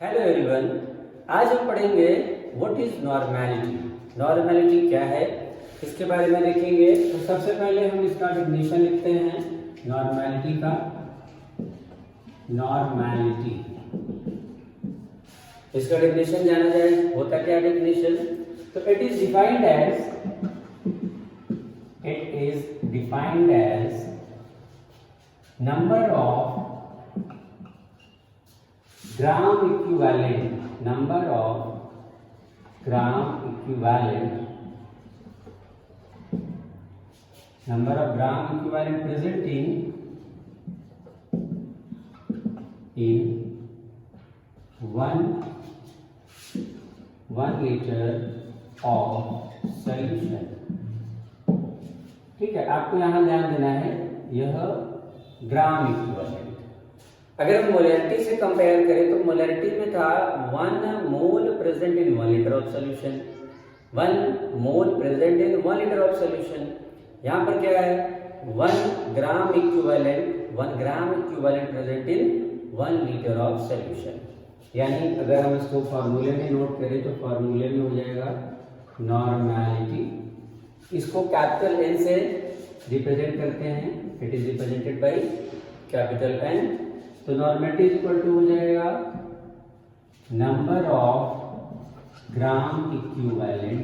Hello everyone, आज हम पढ़ेंगे व्हाट इज नॉर्मैलिटी। नॉर्मैलिटी क्या है इसके बारे में देखेंगे। तो सबसे पहले हम इसका डेफिनेशन लिखते हैं नॉर्मैलिटी का। नॉर्मैलिटी इसका डेफिनेशन जाना जाए, होता क्या डेफिनेशन? तो it is defined as number of gram equivalent present in 1 liter of solution। ठीक है, आपको यहां ध्यान देना है, यह ग्राम इक्विवेलेंट। अगर हम मोलैरिटी से कंपेयर करें तो मोलैरिटी में था 1 mole present in 1 litre of solution. 1 mole present in 1 litre of solution. यहाँ पर क्या है? 1 gram equivalent present in 1 litre of solution. यानी अगर हम इसको फॉर्मूले में नोट करें तो फॉर्मूले में हो जाएगा नॉर्मैलिटी। इसको कैपिटल एन से रिप्रेजेंट करते हैं, it is represented by capital N. तो नॉर्मैलिटी इक्वल टू हो जाएगा number of gram equivalent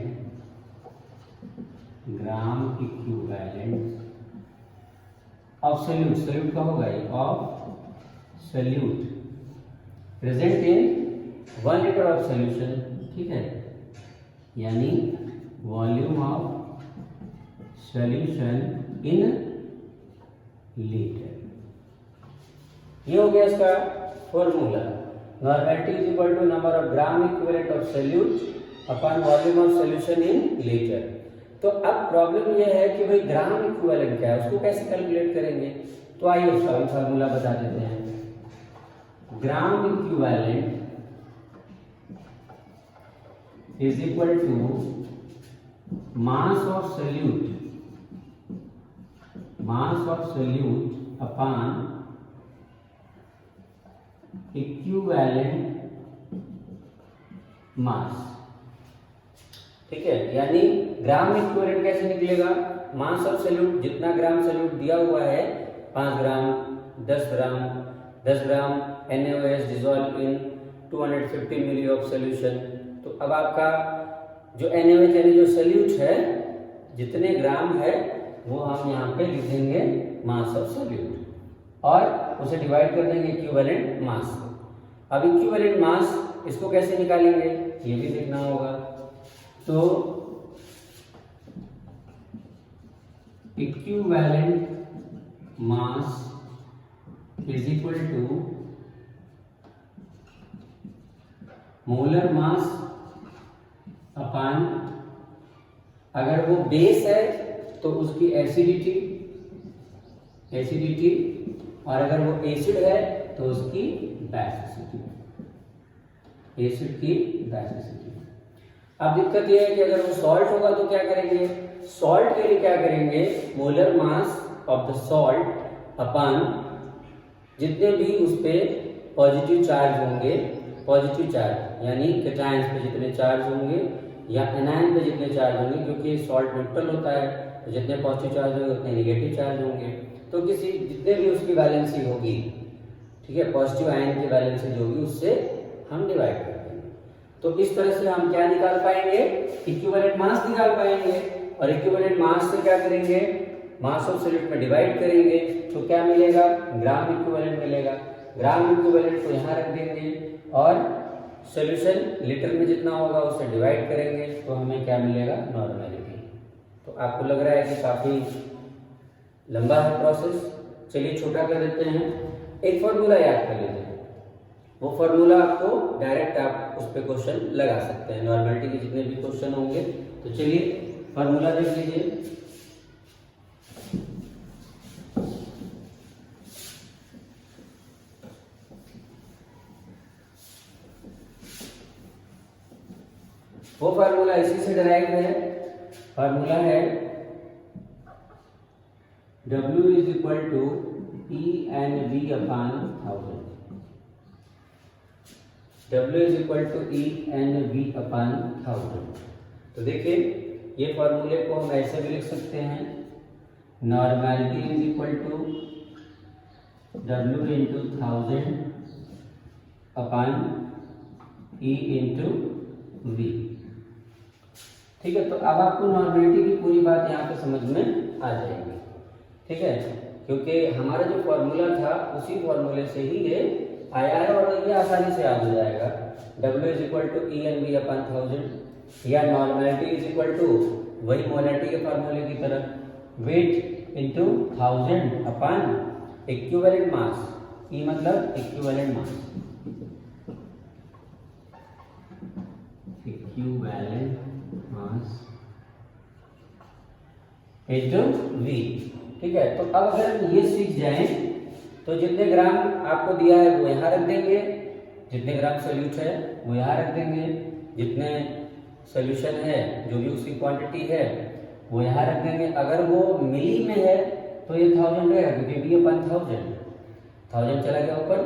of solute का होगा ये, of solute present in 1 litre of solution. ठीक है, यानी volume of solution in litre. ये हो गया इसका formula. Normality is equal to number of gram equivalent of solute upon volume of solution in litre. तो अब प्रॉब्लम ये है कि भाई ग्राम इक्विवेलेंट क्या है, उसको कैसे कैलकुलेट करेंगे? तो आइए उसका भी फॉर्मूला बता देते हैं। Gram equivalent is equal to mass of solute upon equivalent mass. ठीक है, यानी ग्राम इक्विवेलेंट कैसे निकलेगा? मास ऑफ सॉल्यूट, जितना ग्राम सॉल्यूट दिया हुआ है 5 gram, 10 gram NaOH dissolve in 250 milli of solution. तो अब आपका जो NaOH यानी जो सॉल्यूट है, जितने ग्राम है वो हम यहाँ पे लिखेंगे मास ऑफ सॉल्यूट और उसे डिवाइड कर देंगे इक्विवेलेंट मास से। अब इक्विवेलेंट मास इसको कैसे निकालेंगे ये भी देखना होगा। तो equivalent mass is equal to molar mass upon, अगर वो बेस है तो उसकी एसिडिटी, और अगर वो एसिड है तो उसकी बेसिसिटी, अब दिक्कत यह है कि अगर वो सॉल्ट होगा तो क्या करेंगे? सॉल्ट के लिए क्या करेंगे? Molar mass of the salt upon जितने भी उस पे पॉजिटिव चार्ज होंगे, पॉजिटिव चार्ज यानी कैटायंस पे जितने चार्ज होंगे या एनायन पे जितने चार्ज होंगे, क्योंकि सॉल्ट न्यूट्रल होता है तो जितने पॉजिटिव चार्ज होंगे उतने नेगेटिव चार्ज होंगे। तो किसी जितने भी उसकी वैलेंसी होगी, ठीक है, पॉजिटिव आयन की वैलेंसी जो होगी उससे हम डिवाइड कर देंगे। तो इस तरह से हम क्या निकाल पाएंगे? इक्विवेलेंट मास निकाल पाएंगे। और इक्विवेलेंट मास से क्या करेंगे? मास ऑफ सॉल्यूट में डिवाइड करेंगे तो क्या मिलेगा? ग्राम इक्विवेलेंट मिलेगा। ग्राम इक्विवेलेंट को यहाँ रख देंगे और सॉल्यूशन लीटर में जितना होगा उससे डिवाइड करेंगे तो हमें क्या मिलेगा? नॉर्मैलिटी। तो आपको लग रहा है कि काफी लंबा है प्रोसेस, चलिए छोटा कर देते हैं। एक फॉर्मूला याद कर लेते हैं, वो फॉर्मूला आपको डायरेक्ट आप उस पर क्वेश्चन लगा सकते हैं। नॉर्मैलिटी के जितने भी क्वेश्चन होंगे, तो चलिए फॉर्मूला देख लीजिए। वो फार्मूला इसी से डिराइव है। फार्मूला है W is equal to E and V upon 1000। W is equal to E N V अपन 1000। तो देखिए ये फॉर्मूले को हम ऐसे भी लिख सकते हैं, normality is equal to W into 1000 upon E into V. ठीक है, तो अब आपको नॉर्मेलिटी की पूरी बात यहाँ पे समझ में आ जाएगी। ठीक है, क्योंकि हमारा जो फॉर्मूला था उसी फॉर्मूले से ही ये आया है और ये आसानी से याद हो जाएगा। W is equal to E N V अपन 1000 या नॉर्मेलिटी इज इक्वल टू वही मोलैरिटी के फॉर्मूले की तरह वेट इंटू 1000 अपन इक्विवेलेंट मास। ई मतलब equivalent mass, equivalent mass into V. ठीक है, तो अब अगर हम ये सीख जाएं तो जितने ग्राम आपको दिया है वो यहाँ रख देंगे, जितने ग्राम सोल्यूट है वो यहाँ रख देंगे, जितने सोल्यूशन है जो भी उसकी क्वांटिटी है वो यहाँ रख देंगे। अगर वो मिली में है तो ये 1000 रहेगा, क्योंकि वी अपन 1000 चला गया ऊपर,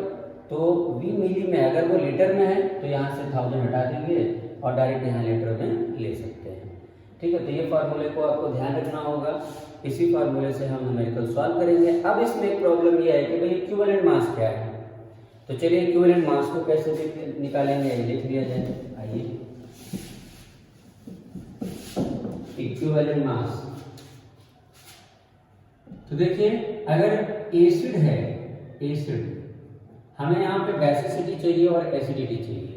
तो वी मिली में। अगर वो लीटर में है तो यहाँ से 1000 हटा देंगे और डायरेक्ट यहाँ लीटर में ले सकते हैं। ठीक है, तो ये फॉर्मूले को आपको ध्यान रखना होगा, इसी फॉर्मूले से हम न्यूमेरिकल सॉल्व करेंगे। अब इसमें एक प्रॉब्लम ये है कि भाई इक्विवेलेंट मास क्या है। तो चलिए इक्विवेलेंट मास को कैसे निकालेंगे ये देख लिया जाए। आइए, इक्विवेलेंट मास। तो देखिए अगर एसिड है, एसिड हमें यहाँ पे बेसिसिटी चाहिए और एसिडिटी चाहिए।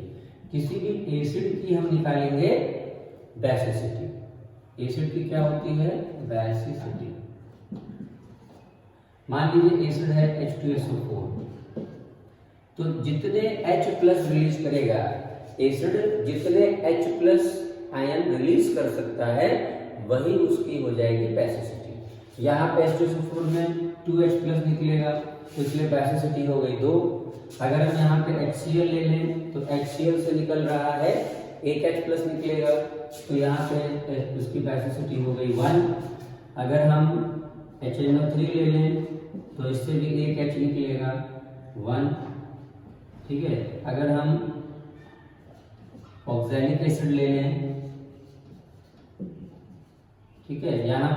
किसी भी एसिड की हम निकालेंगे बेसिसिटी। एसिड की क्या होती है? बेसिसिटी। मान लीजिए एसिड है H2SO4, तो जितने H प्लस रिलीज करेगा एसिड, जितने H प्लस आयन रिलीज कर सकता है वही उसकी हो जाएगी बेसिसिटी। यहाँ पे H2SO4 में 2H प्लस निकलेगा तो इसलिए बेसिसिटी हो गई 2। अगर हम यहाँ पे HCl ले लें तो HCl से निकल रहा है 1H प्लस निकलेगा तो यहाँ पे उसकी बेसिसिटी हो गई 1। अगर हम HNO3 ले लें तो इससे भी 1H निकलेगा 1। ठीक है, अगर हम ऑक्सैलिक एसिड ले लें, ठीक है, यहाँ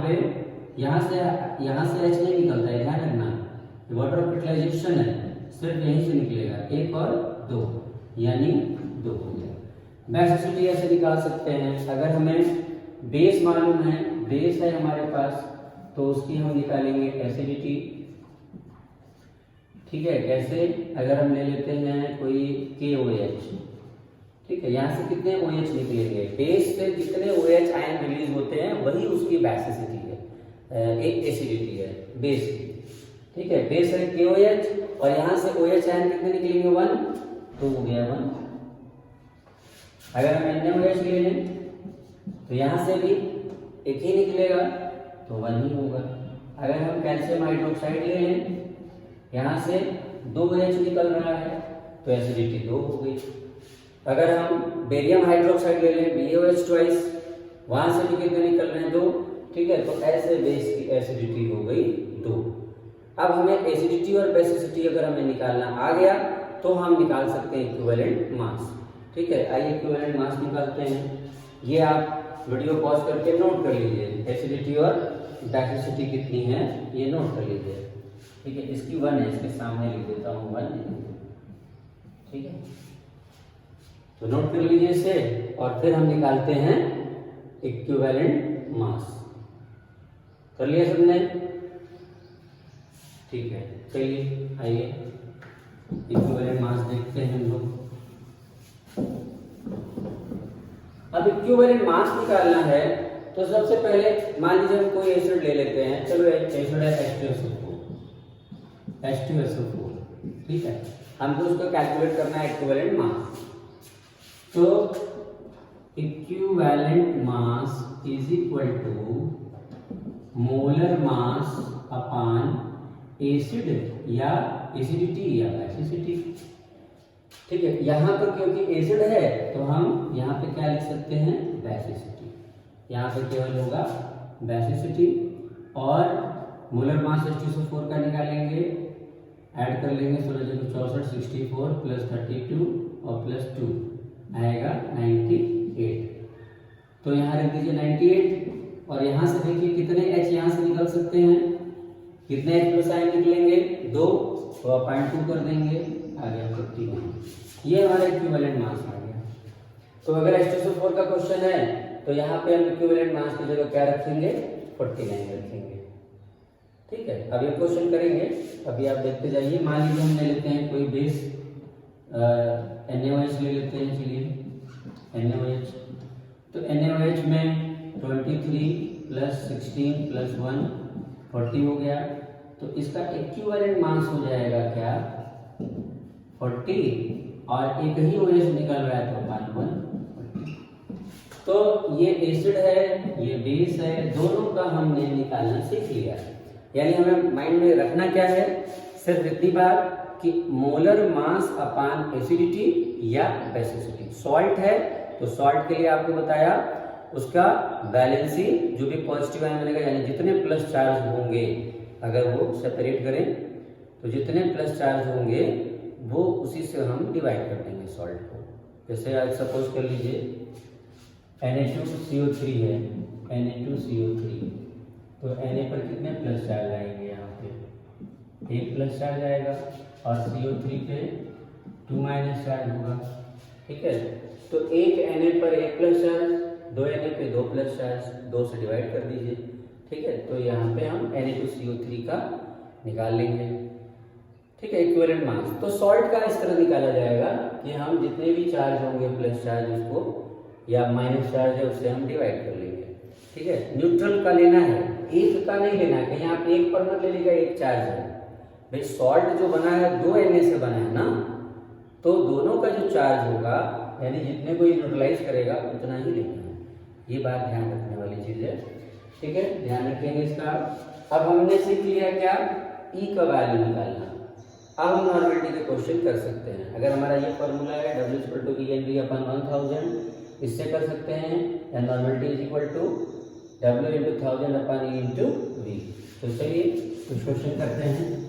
से H नहीं निकलता है, ध्यान रखना, वाटर ऑफ यूटिलाइजेशन है, सिर्फ यहीं से निकलेगा 1 और 2 यानी 2 हो गया। बेसिसिटी ऐसे निकाल सकते हैं। अगर हमें बेस मालूम है, बेस है हमारे पास, तो उसकी हम निकालेंगे एसिडिटी। ठीक है, कैसे? अगर हम ले लेते हैं कोई KOH, ठीक है, यहाँ से कितने OH निकलेंगे? बेस से जितने OH आयन रिलीज होते हैं वही उसकी बेसिसिटी है, एक एसिडिटी है बेस की। ठीक है, बेस है KOH और यहाँ से OH आयन कितने निकलेंगे? 1, तो हो गया 1। अगर हम NaOH ले लें तो यहाँ से भी एक ही निकलेगा तो 1 ही होगा। अगर हम कैल्शियम हाइड्रोक्साइड ले लें, यहाँ से 2H निकल रहा है तो एसिडिटी 2 हो गई। अगर हम बेरियम हाइड्रोक्साइड ले लें BaOH ट्वाइस, वहां से भी कितने निकल रहे हैं? 2। ठीक है, तो ऐसे बेस की एसिडिटी हो गई 2। अब हमें एसिडिटी और बेसिसिटी अगर हमें निकालना आ गया तो हम निकाल सकते हैं इक्विवेलेंट मास। ठीक है, आइए इक्विवेलेंट मास निकालते हैं। ये आप वीडियो पॉज करके नोट कर लीजिए, एसिडिटी और बेसिसिटी कितनी है ये नोट कर लीजिए। ठीक है, इसकी 1 है, इसके सामने लिख देता हूँ 1। ठीक है, तो नोट कर लीजिए इसे और फिर हम निकालते हैं इक्विवेलेंट मास। कर लिया सबने? ठीक है, चलिए आइए इक्विवेलेंट मास देखते हैं हम लोग। अब इक्विवेलेंट मास निकालना है तो सबसे पहले मान लीजिए हम कोई एसिड ले लेते हैं। चलो एसिड है H2SO4, ठीक है, हमको उसको कैलकुलेट करना है इक्विवेलेंट मास। तो equivalent mass is equal to molar mass upon acid या एसिडिटी या बेसिसिटी। ठीक है, यहाँ पर क्योंकि एसिड है तो हम यहाँ पे क्या लिख सकते हैं? बेसिसिटी। यहाँ पे केवल होगा बेसिसिटी और मोलर मास H2SO4 का निकालेंगे, ऐड कर लेंगे 16 × 64 + 32 और +2 आएगा 98। तो यहाँ रख दीजिए 98 और यहाँ से देखिए कितने h यहाँ से निकल सकते हैं, कितने h प्लस आई निकलेंगे 2, तो 0.2 कर देंगे, आ गया 51। ये हमारा इक्विवेलेंट मास आ गया। तो अगर H2SO4 का क्वेश्चन है तो यहाँ पे हम इक्विवेलेंट मास की जगह क्या रखेंगे, 49 रखेंगे। ठीक है, अब ये क्वेश्चन करेंगे, अभी आप देखते जाइए। मान लीजिए हम ले लेते हैं कोई बेस NaOH ले लेते हैं, चलिए NaOH। तो NaOH में 23 + 16 + 1 40 हो गया। तो इसका इक्विवेलेंट मास हो जाएगा क्या, 40, और एक ही OH निकल रहा है तो 1 तो ये एसिड है, ये बेस है, दोनों का हमने निकालना सीख लिया। यानी हमें माइंड में रखना क्या है, सिर्फ इतनी बात कि मोलर मास अपान एसिडिटी या बेसिसिटी। सॉल्ट है तो सॉल्ट के लिए आपको बताया उसका वैलेंसी जो भी पॉजिटिव आयन बनेगा, यानी जितने प्लस चार्ज होंगे अगर वो सेपरेट करें तो जितने प्लस चार्ज होंगे वो उसी से हम डिवाइड कर देंगे सॉल्ट को। जैसे आज सपोज कर लीजिए Na2CO3 है, Na2CO3, तो Na पर कितने प्लस चार्ज आएंगे, यहाँ पे 1 प्लस चार्ज आएगा और CO3 पे 2 माइनस चार्ज होगा। ठीक है, तो एक Na पर 1 प्लस चार्ज, 2 Na पे 2 प्लस चार्ज, 2 से डिवाइड कर दीजिए। ठीक है, तो यहाँ पे हम Na2CO3 का निकाल लेंगे। ठीक है, इक्विवेलेंट मास। तो सॉल्ट का इस तरह निकाला जाएगा कि हम जितने भी चार्ज होंगे प्लस चार्ज उसको या माइनस चार्ज है उससे हम डिवाइड कर लेंगे। ठीक है, न्यूट्रल का लेना है, एक का नहीं लेना है। कहीं आप एक पर मत ले लीजिएगा, एक चार्ज है भाई, सॉल्ट जो बना है 2 Na से बना है ना, तो दोनों का जो चार्ज होगा यानी जितने को न्यूट्रलाइज करेगा उतना ही लेना है। ये बात ध्यान रखने वाली चीज है। ठीक है, ध्यान रखेंगे इसका। अब हमने सीख लिया क्या, E का वैल्यू निकालना। अब हम नॉर्मेलिटी के क्वेश्चन कर सकते हैं। अगर हमारा ये फॉर्मूला है W=ENV/1000, इससे कर सकते हैं, या नॉर्मेलिटी W/1000/E/V। तो चलिए कुछ क्वेश्चन करते हैं।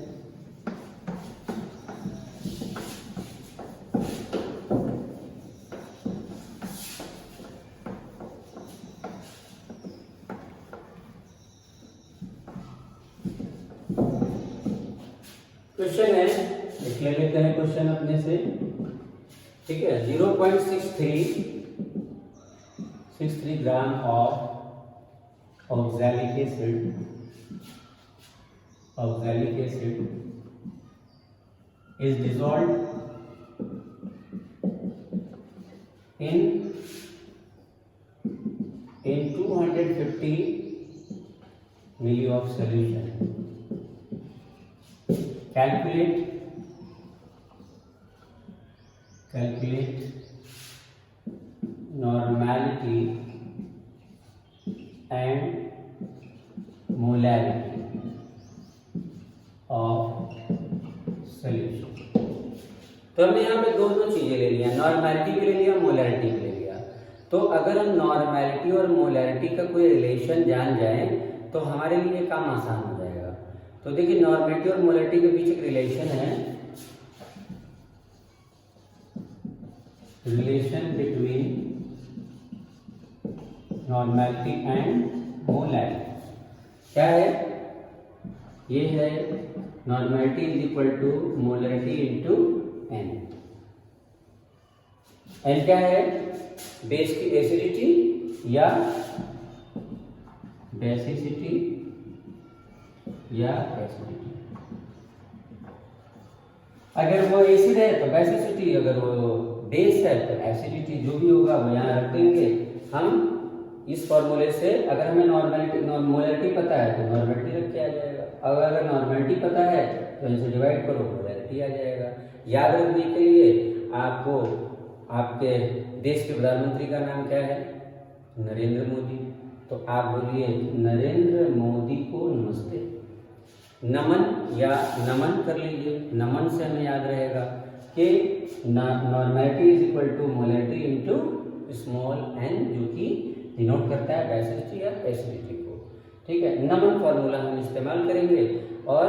क्वेश्चन है, देख लेते हैं क्वेश्चन अपने से। ठीक है, 0.63 gram of oxalic acid is dissolved in 250 milli of solution. Calculate normality and molarity of solution. तो हमने यहाँ पे दोनों चीजें ले लिया, नॉर्मैलिटी भी ले लिया, मोलैरिटी भी ले लिया। तो अगर हम नॉर्मैलिटी और मोलैरिटी का कोई रिलेशन जान जाए तो हमारे लिए काम आसान हो जाएगा। तो देखिए, नॉर्मैलिटी और मोलैरिटी के बीच एक रिलेशन है, relation between normality and molarity. क्या है ये, है normality is equal to molarity into N। N क्या है, बेस की एसिडिटी या बेसिसिटी या एसिडिटी। अगर वो एसिड है तो बेसिसिटी, अगर वो बेस है तो एसिडिटी, जो भी होगा वो यहाँ रख देंगे हम इस फॉर्मूले से। अगर हमें मोलैरिटी पता है तो नॉर्मैलिटी रख के आ जाएगा, अगर नॉर्मैलिटी पता है तो इनसे डिवाइड करो, मोलैरिटी आ जाएगा। याद रखने के लिए आपको, आपके देश के प्रधानमंत्री का नाम क्या है, नरेंद्र मोदी। तो आप बोलिए नरेंद्र मोदी को नमस्ते, नमन या नमन कर लीजिए। नमन से हमें याद रहेगा कि normality is equal to molarity into small n, जो कि डिनोट करता है बेसिसिटी या एसिडिटी को। ठीक है, नमन फॉर्मूला हम इस्तेमाल करेंगे और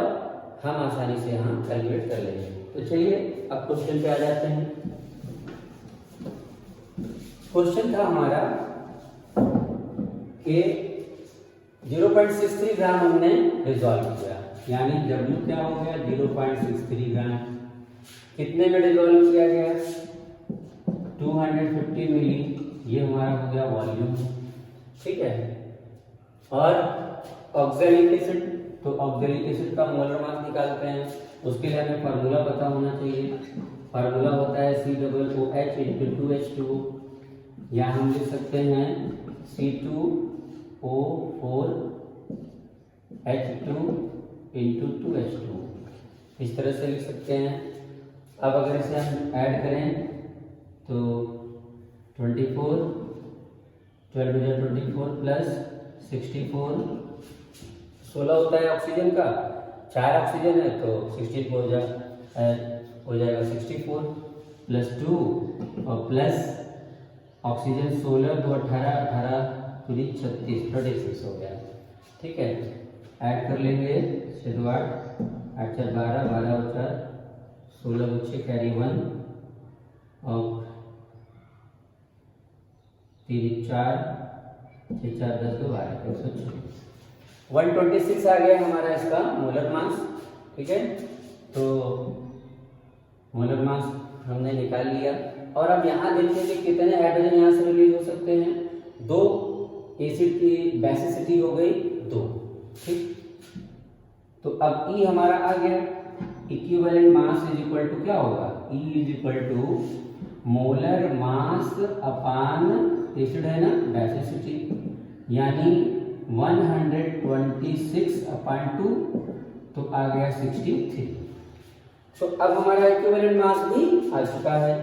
हम आसानी से यहाँ कैलकुलेट कर लेंगे। तो चलिए अब क्वेश्चन पे आ जाते हैं। क्वेश्चन था हमारा कि 0.63 ग्राम हमने डिजोल्व किया, यानी W क्या हो गया 0.63 ग्राम। कितने में डिजोल्व किया गया 250 मिली, ये हमारा हो गया वॉल्यूम। ठीक है, और ऑक्सैलिक एसिड, तो ऑक्सैलिक एसिड का मोलर मास निकालते हैं, उसके लिए हमें फार्मूला पता होना चाहिए। फार्मूला होता है COOH × 2H2, या हम लिख सकते हैं C2O4H2 × 2H2, इस तरह से लिख सकते हैं। अब अगर इसे हम ऐड करें तो 24 12 24 प्लस 64, 16 होता है ऑक्सीजन का, 4 ऑक्सीजन है तो 64 हो जाएगा 64 प्लस 2 और प्लस ऑक्सीजन 16 2 18 18 पूरी 36 36 हो गया। ठीक है, ऐड कर लेंगे 6 2 8 8 4 12 12 और 4 16 बच्चे कैरी 1 और 3 4 6 4 10 2 12 126 आ गया हमारा इसका मोलर मास। ठीक है, तो मोलर मास हमने निकाल लिया। और अब यहाँ देखते हैं कि कितने हाइड्रोजन यहाँ से रिलीज हो सकते हैं। 2 एसिड की बेसिसिटी हो गई 2। ठीक, तो अब E हमारा आ गया, equivalent mass is equal to क्या होगा, E is equal to molar mass upon acid है ना बेसिसिटी, यानी 126/2, तो आ गया 63। तो अब हमारा इक्विवेलेंट मास भी आ चुका है,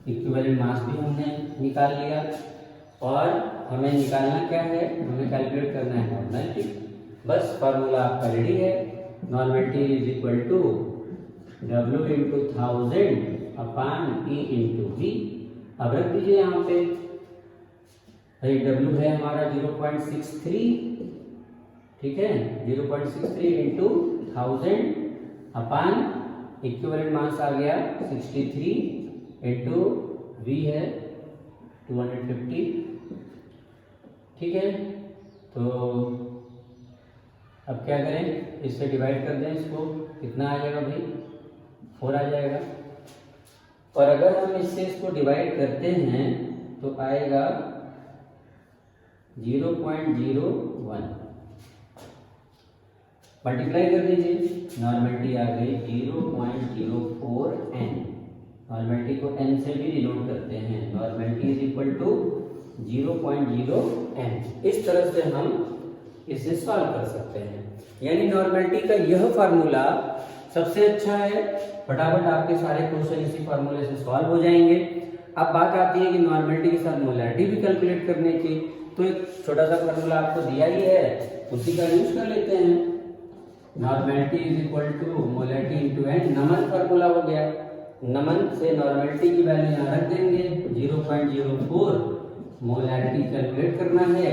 इक्विवेलेंट मास भी हमने निकाल लिया। और हमें निकालना क्या है, हमें कैलकुलेट करना है नॉर्मेलिटी। बस फार्मूला आपका रेडी है, normality is equal to W × 1000 upon E × V। अब रख दीजिए यहाँ पे, W है हमारा 0.63, ठीक है 0.63 × 1000 अपान इक्विवेलेंट मास आ गया 63 × V है 250। ठीक है, तो अब क्या करें, इससे डिवाइड कर दें इसको, कितना आ जाएगा भाई 4 आ जाएगा। और अगर हम इससे इसको डिवाइड करते हैं तो आएगा 0.01, मल्टीप्लाई कर दीजिए, नॉर्मेलिटी आ गई 0.04 n। नॉर्मेलिटी को n से भी डिनोट करते हैं, normality is equal to 0.0 n। इस तरह से हम इसे सॉल्व कर सकते हैं। यानी नॉर्मेलिटी का यह फार्मूला सबसे अच्छा है, फटाफट आपके सारे क्वेश्चन इसी फार्मूले से सॉल्व हो जाएंगे। अब बात आती है कि नॉर्मेलिटी के साथ मोलैरिटी भी कैलकुलेट करने की, तो एक छोटा सा फार्मूला आपको दिया ही है, उसी का यूज कर लेते हैं। Normality is equal to molarity into n, नमन फार्मूला हो गया। नमन से नॉर्मेलिटी की वैल्यू यहाँ रख देंगे 0.04, मोलैरिटी कैलकुलेट करना है,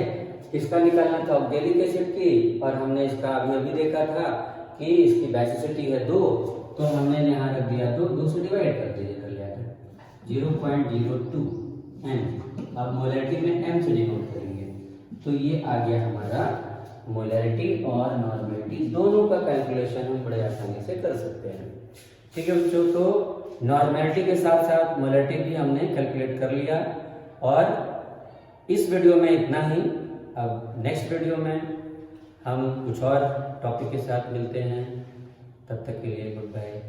इसका निकालना था ऑक्सैलिक एसिड की, और हमने इसका अभी अभी देखा था कि इसकी बेसिसिटी है 2, तो हमने यहाँ रख दिया, तो 2 से डिवाइड कर दीजिए, कर लिया 0.02 m। अब मोलैरिटी में m से डिनोट करेंगे, तो ये आ गया हमारा मोलैरिटी और नॉर्मेलिटी, दोनों का कैलकुलेशन हम बड़े आसानी से कर सकते हैं। ठीक है बच्चों, तो नॉर्मेलिटी के साथ साथ मोलैरिटी भी हमने कैलकुलेट कर लिया। और इस वीडियो में इतना ही। अब नेक्स्ट वीडियो में हम कुछ और टॉपिक के साथ मिलते हैं, तब तक के लिए गुड बाय।